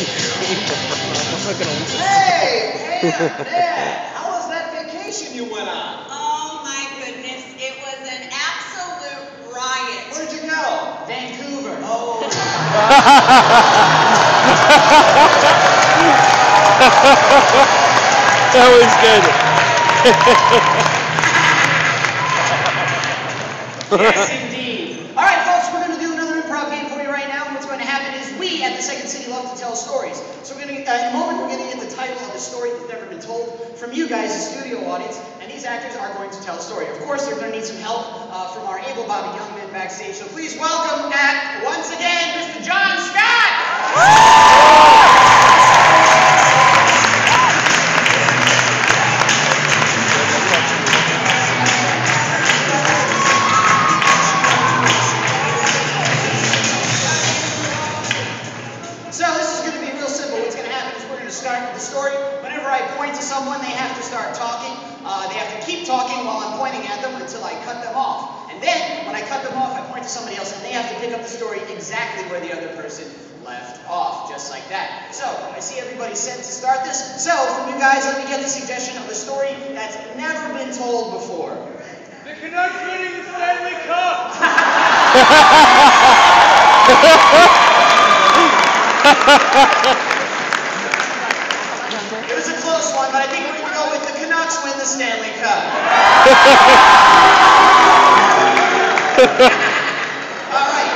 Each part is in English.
Hey, Dad, how was that vacation you went on? Oh my goodness, it was an absolute riot. Where'd you go? Vancouver. Oh. That was good. Yes, indeed. All right, folks, we're going to do another improv game for you right now. And what's going to happen is we at the Second City love to tell stories. So we're going to, in a moment, we're going to get the title of a story that's never been told from you guys, the studio audience, and these actors are going to tell a story. Of course, they're going to need some help from our able-bodied young men backstage. So please welcome back, once again, Mr. John Scott! Start with the story. Whenever I point to someone, they have to start talking. They have to keep talking while I'm pointing at them until I cut them off. And then, when I cut them off, I point to somebody else, and they have to pick up the story exactly where the other person left off, just like that. So, I see everybody set to start this. So, from you guys, let me get the suggestion of a story that's never been told before. The Canucks winning the Stanley Cup! It was a close one, but I think we're going to go with the Canucks win the Stanley Cup. All right.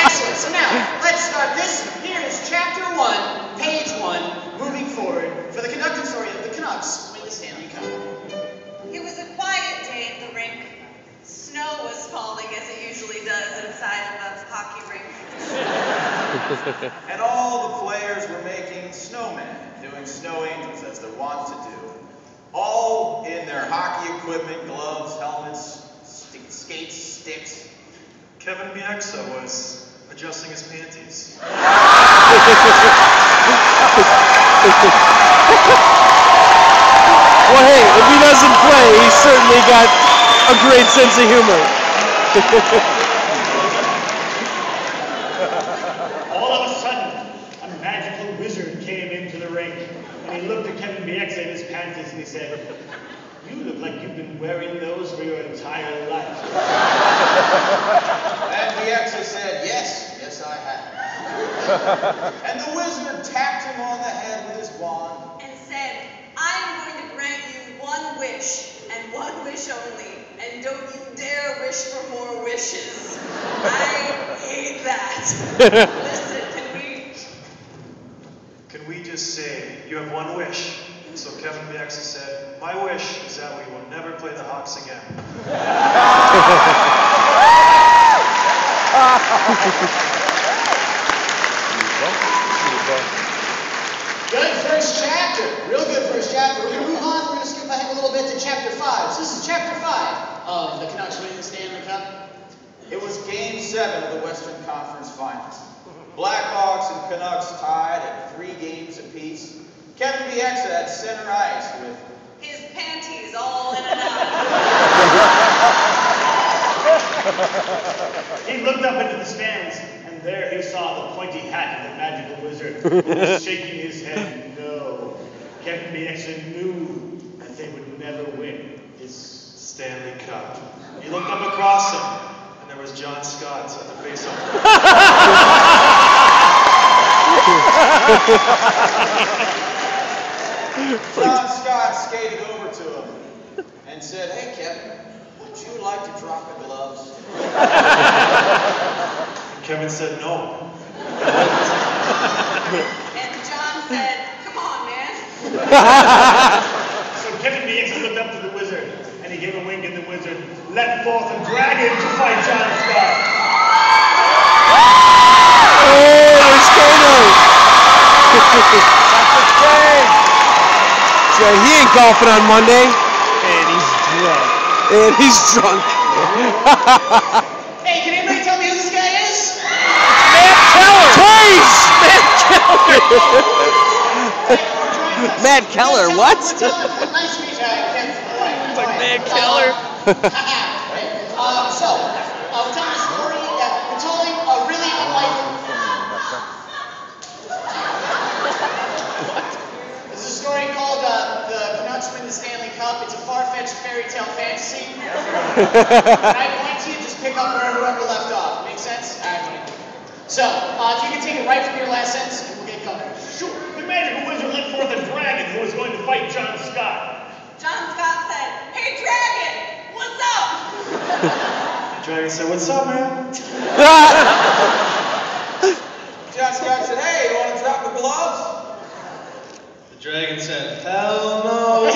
Excellent. So now, let's start this. Here is Chapter 1, Page 1, moving forward, for the conducting story of the Canucks win the Stanley Cup. It was a quiet day at the rink. Snow was falling as it usually does inside of a hockey rink. And all the players were making snowmen, doing snow angels as they're wont to do. All in their hockey equipment, gloves, helmets, skates, sticks. Kevin Bieksa was adjusting his panties. Well, hey, if he doesn't play, he's certainly got a great sense of humor. All of a sudden, a magical wizard came into the ring, and he looked at Kevin Bieksa in his panties, and he said, "You look like you've been wearing those for your entire life." And Bieksa said, yes I have. And the wizard tapped him on the head with his wand. And said, I'm going to grant you one wish, and one wish only. And don't you dare wish for more wishes. I hate that. Listen, Can we just say, you have one wish? So Kevin Bieksa said, my wish is that we will never play the Hawks again. Good first chapter. Real good first chapter. We're going to move on. We're going to skip ahead a little bit to Chapter 5. So this is Chapter 5 of the Canucks winning the Stanley Cup. It was Game 7 of the Western Conference Finals. Blackhawks and Canucks tied at 3 games apiece. Kevin Bieksa had center ice with his panties all in and out. He looked up into the stands, and there he saw the pointy hat of the magical wizard, who was shaking his head no. Kevin Bieksa knew that they would never win this Stanley Cup. He looked up across him, and there was John Scott at the face-off. John Scott skated over to him and said, "Hey, Kevin, would you like to drop the gloves?" Kevin said no. And John said, come on, man. So Kevin Bieksa looked up to the wizard, and he gave a wink, and the wizard leapt forth and dragged him to fight John Scott. Oh, there's Kato! So he ain't golfing on Monday. And he's drunk. And he's drunk. Hey, can anybody tell me who this guy is? Matt Keller! Twice! Matt Keller! Matt Keller, what? Nice to meet you. It's like Matt Keller. So, we're telling a story, we're telling a really unlikely... When I point to you, just pick up where whoever left off. Make sense? All right, buddy. So, if you can take it right from your last sentence, and we'll get going. Sure. The magical wizard let forth a dragon who was going to fight John Scott. John Scott said, "Hey, dragon, what's up?" The dragon said, "What's up, man?" John Scott said, "Hey, you want to drop the gloves?" The dragon said, "Hell no."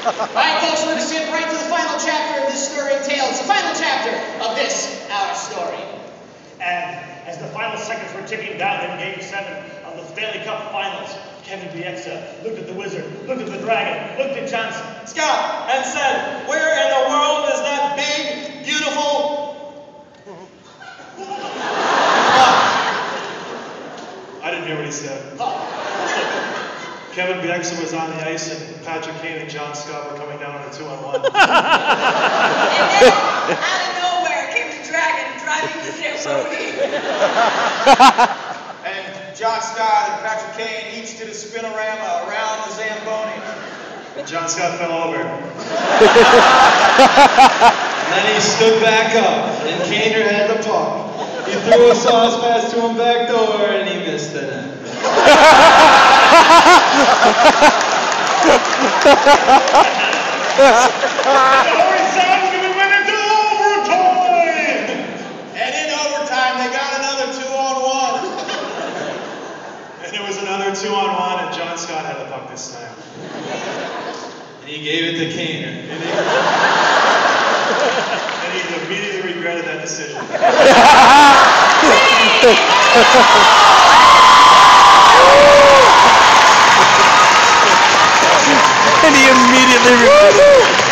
Alright, folks, we're going to skip right to the final chapter of this story tale. It's the final chapter of this, our story. And as the final seconds were ticking down in Game 7 of the Stanley Cup Finals, Kevin Bieksa looked at the wizard, looked at the dragon, looked at Johnson Scott, and said, "Where in the world is that big, beautiful..." I didn't hear what he said. Kevin Bieksa was on the ice, and Patrick Kane and John Scott were coming down on a 2-on-1. And then, out of nowhere, came the dragon driving the Zamboni. And John Scott and Patrick Kane each did a spinorama around the Zamboni. And John Scott fell over. And then he stood back up, and Kaner had the puck. He threw a sauce pass to him back door, and he missed the net. And in overtime, they got another 2-on-1. And there was another 2-on-1, and John Scott had the puck this time. And he gave it to Kaner. And he immediately regretted that decision. And he immediately regretted it.